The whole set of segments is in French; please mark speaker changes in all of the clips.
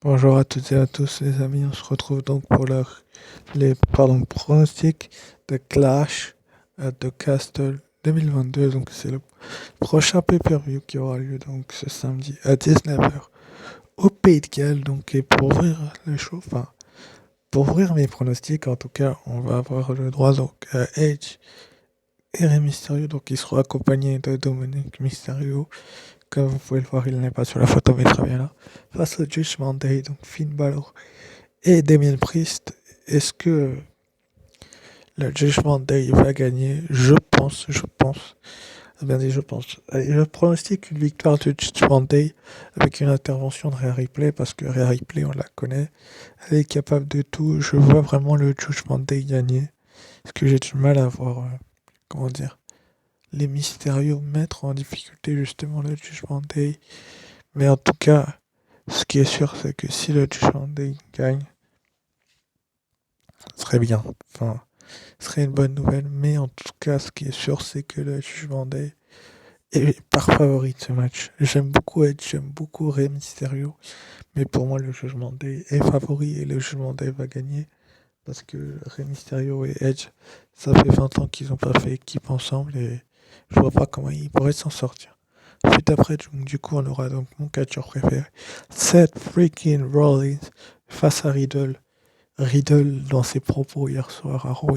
Speaker 1: Bonjour à toutes et à tous les amis, on se retrouve donc pour les pronostics de Clash de Castle 2022. Donc c'est le prochain pay-per-view qui aura lieu donc ce samedi à 19h au Pays de Galles. Donc et pour ouvrir le show, enfin pour ouvrir mes pronostics en tout cas, on va avoir le droit donc à Edge et Rey Mysterio. Donc ils seront accompagnés de Dominic Mysterio. Comme vous pouvez le voir, il n'est pas sur la photo mais très bien là. Face au Judgment Day, donc Finn Balor et Damien Priest. Est-ce que le Judgment Day va gagner? Je pense. Bien dit, je pense. Allez, je pronostique une victoire du Judgment Day avec une intervention de Rhea Ripley parce que Rhea Ripley, on la connaît. Elle est capable de tout. Je vois vraiment le Judgment Day gagner. Parce que j'ai du mal à voir, comment dire, les Mysterio mettre en difficulté justement le Judgment Day. Mais en tout cas, ce qui est sûr, c'est que si le Judgment Day gagne, ce serait bien. Enfin, ce serait une bonne nouvelle, mais en tout cas, ce qui est sûr, c'est que le Judgment Day est par favori de ce match. J'aime beaucoup Edge, j'aime beaucoup Rey Mysterio, mais pour moi, le Judgment Day est favori et le Judgment Day va gagner parce que Rey Mysterio et Edge, ça fait 20 ans qu'ils n'ont pas fait équipe ensemble et je vois pas comment ils pourraient s'en sortir. Suite après, donc, du coup, on aura donc mon catcheur préféré, Seth freaking Rollins face à Riddle. Riddle, dans ses propos hier soir à Raw,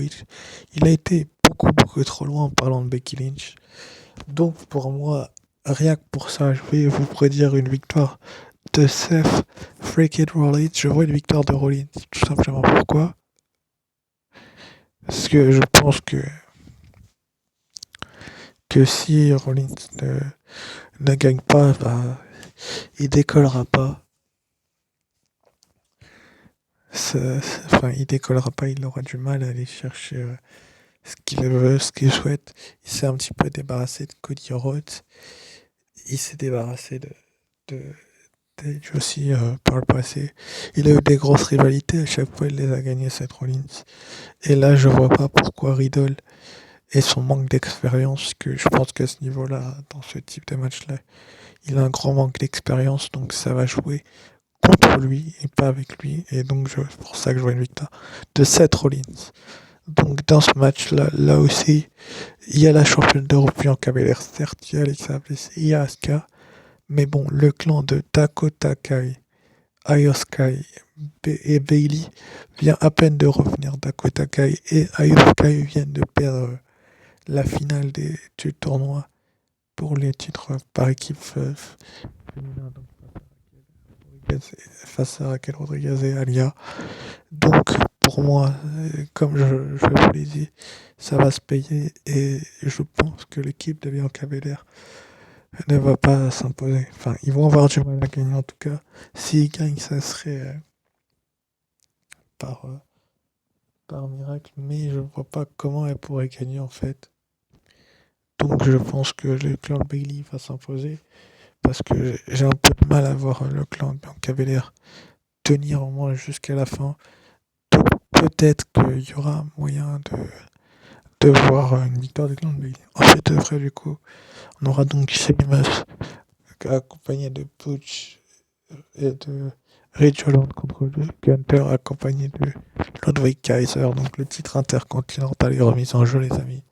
Speaker 1: il a été beaucoup trop loin en parlant de Becky Lynch. Donc pour moi, rien que pour ça, je vais vous prédire une victoire de Seth freaking Rollins. Je vois une victoire de Rollins, tout simplement. Pourquoi? Parce que je pense que si Rollins ne gagne pas, bah, il décollera pas. Enfin, il décollera pas, il aura du mal à aller chercher ce qu'il veut, ce qu'il souhaite. Il s'est un petit peu débarrassé de Cody Rhodes. Il s'est débarrassé de d'Edge aussi par le passé. Il a eu des grosses rivalités, à chaque fois il les a gagnées, Seth Rollins. Et là, je vois pas pourquoi Riddle et son manque d'expérience, que je pense qu'à ce niveau-là, dans ce type de match-là, il a un grand manque d'expérience, donc ça va jouer contre lui et pas avec lui. Et donc, c'est pour ça que je vois une victoire de Seth Rollins. Donc, dans ce match-là, là aussi, il y a la championne d'Europe Bianca Belair, certes, il y a Alexa Bliss, il y a Asuka, mais bon, le clan de Dakota Kai, Io Sky et Bailey vient à peine de revenir. Dakota Kai et Io Sky viennent de perdre la finale du tournoi pour les titres par équipe féminin, donc face à Raquel Rodriguez et Alia. Donc pour moi, comme je vous l'ai dit, ça va se payer et je pense que l'équipe de Bianca Belair ne va pas s'imposer. Enfin, ils vont avoir du mal à gagner en tout cas. S'ils gagnent, ça serait par, euh, par miracle, mais je vois pas comment elle pourrait gagner en fait. Donc je pense que le clan de Bailey va s'imposer parce que j'ai un peu de mal à voir le clan de Bianca Belair tenir au moins jusqu'à la fin. Donc peut-être qu'il y aura moyen de voir une victoire du clan de Bailey. En fait, de vrai, du coup, on aura donc Sheamus accompagné de Butch et de Ridge Holland contre le Gunter accompagné de Ludwig Kaiser. Donc le titre intercontinental est remis en jeu, les amis.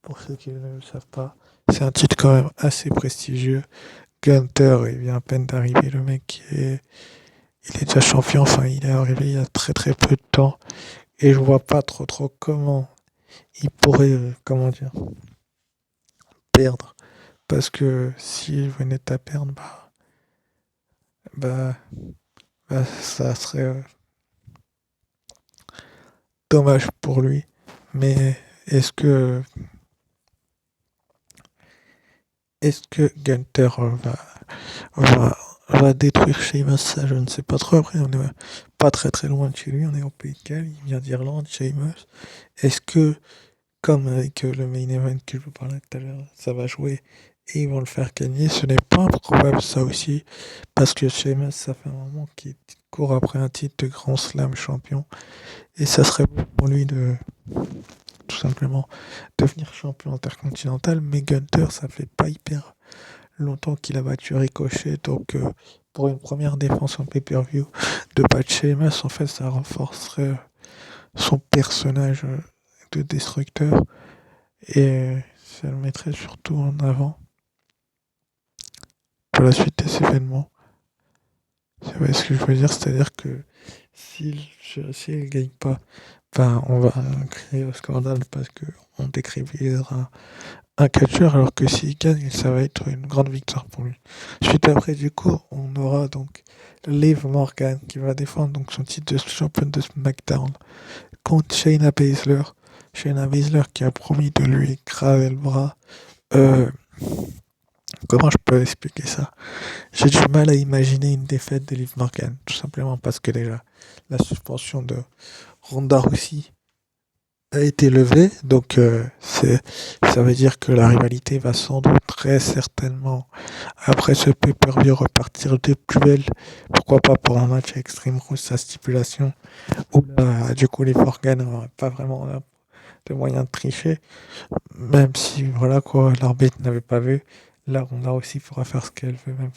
Speaker 1: Pour ceux qui ne le savent pas, c'est un titre quand même assez prestigieux. Gunter, il vient à peine d'arriver, le mec il est déjà champion, enfin il est arrivé il y a très peu de temps. Et je vois pas trop comment il pourrait, comment dire, perdre. Parce que s'il venait à perdre, bah, ça serait dommage pour lui. Mais est-ce que est-ce que Gunter va, va détruire Sheamus? Ça, je ne sais pas trop. Après, on est pas très loin de chez lui. On est au Pays de Galles. Il vient d'Irlande, Sheamus. Est-ce que, comme avec le main event que je vous parlais tout à l'heure, ça va jouer et ils vont le faire gagner? Ce n'est pas improbable, ça aussi. Parce que Sheamus, ça fait un moment qu'il court après un titre de Grand Slam champion. Et ça serait bon pour lui de tout simplement devenir champion intercontinental. Mais Gunter, ça fait pas hyper longtemps qu'il a battu Ricochet, donc pour une première défense en pay-per-view de battre Sheamus, en fait, ça renforcerait son personnage de destructeur et ça le mettrait surtout en avant pour la suite des événements. Vous voyez ce que je veux dire? C'est-à-dire que s'il gagne pas, ben, on va créer un scandale parce qu'on décrédibilisera un catcheur, alors que s'il gagne, ça va être une grande victoire pour lui. Suite après, du coup, on aura donc Liv Morgan qui va défendre donc son titre de championne de SmackDown contre Shayna Baszler. Shayna Baszler qui a promis de lui écraser le bras. Euh, Comment je peux expliquer ça? J'ai du mal à imaginer une défaite de Liv Morgan, tout simplement parce que déjà, la suspension de Ronda Rousey a été levée, donc ça veut dire que la rivalité va sans doute très certainement, après ce pay-per-view, repartir de plus belle. Pourquoi pas pour un match à Extreme Rules, sa stipulation, où là, du coup, Liv Morgan n'aura pas vraiment de moyens de tricher, même si, voilà quoi, l'arbitre n'avait pas vu. Là, Ronda aussi pourra faire ce qu'elle veut, même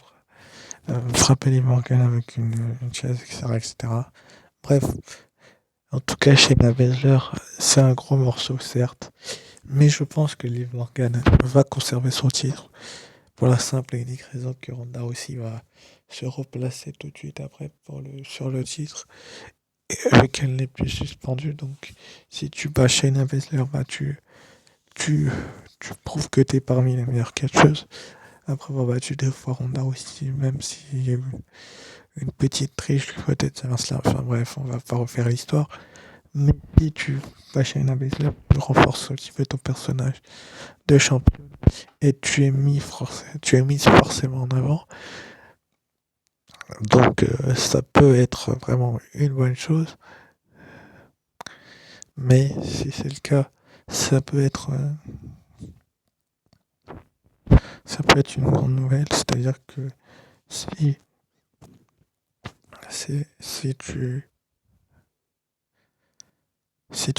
Speaker 1: frapper Liv Morgan avec une chaise, etc., etc. Bref, en tout cas, Shayna Baszler, c'est un gros morceau, certes, mais je pense que Liv Morgan va conserver son titre pour la simple et unique raison que Ronda aussi va se replacer tout de suite après sur le titre et qu'elle n'est plus suspendue. Donc, si tu bats Shayna Baszler, bah, tu, tu prouves que tu es parmi les meilleures catcheuses. Après avoir battu deux fois Ronda aussi, même s'il y a eu une petite triche, peut-être ça va se la... Enfin bref, on va pas refaire l'histoire. Mais si tu vas chez Shayna Baszler, tu renforces un petit peu ton personnage de champion et tu es mise forcément en avant. Donc ça peut être vraiment une bonne chose. Mais si c'est le cas, ça peut être une grande nouvelle. C'est-à-dire que si, si tu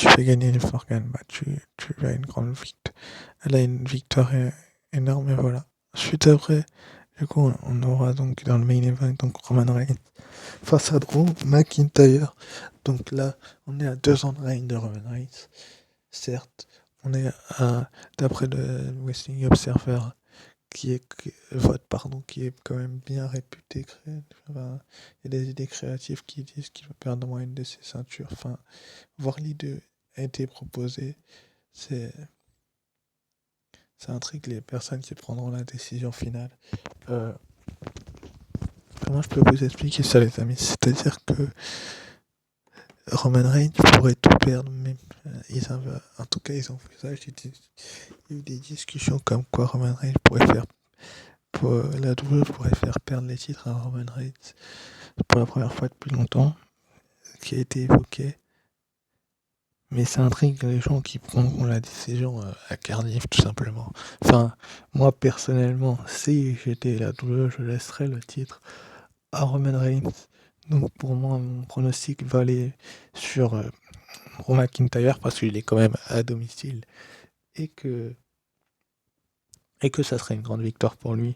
Speaker 1: fais gagner les Morgan, bah tu as une grande victoire. Elle a une victoire énorme et voilà. Suite après, du coup, on aura donc dans le main event donc Roman Reigns face à Drew McIntyre. Donc là, on est à 2 ans de règne de Roman Reigns. Certes, on est d'après le Wrestling Observer qui est qui est quand même bien réputé. Enfin, il y a des idées créatives qui disent qu'il va perdre moins une de ses ceintures. Enfin, voir l'idée a été proposée. C'est ça intrigue les personnes qui prendront la décision finale. Euh, Comment je peux vous expliquer ça, les amis? C'est-à-dire que Roman Reigns pourrait tout perdre, mais en tout cas, ils envisagent. Il y a eu des discussions comme quoi Roman Reigns pourrait faire. La WWE pourrait faire perdre les titres à Roman Reigns pour la première fois depuis longtemps, qui a été évoqué. Mais ça intrigue les gens qui prendront la décision à Cardiff, tout simplement. Enfin, moi personnellement, si j'étais la WWE, je laisserais le titre à Roman Reigns. Donc pour moi, mon pronostic va aller sur Drew McIntyre parce qu'il est quand même à domicile et que ça serait une grande victoire pour lui.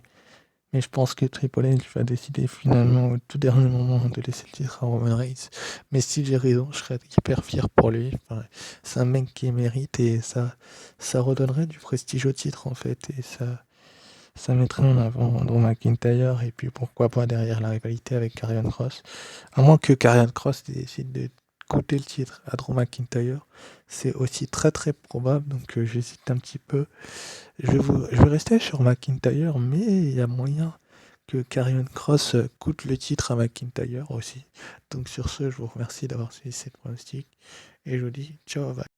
Speaker 1: Mais je pense que Triple H va décider finalement au tout dernier moment de laisser le titre à Roman Reigns. Mais si j'ai raison, je serais hyper fier pour lui. Enfin, c'est un mec qui mérite et ça redonnerait du prestige au titre en fait. Et ça mettrait en avant Drew McIntyre et puis pourquoi pas derrière la rivalité avec Karrion Kross. À moins que Karrion Kross décide de coûter le titre à Drew McIntyre, c'est aussi très très probable, donc j'hésite un petit peu. Je vais rester sur McIntyre, mais il y a moyen que Karrion Kross coûte le titre à McIntyre aussi. Donc sur ce, je vous remercie d'avoir suivi cette pronostic et je vous dis ciao, bye.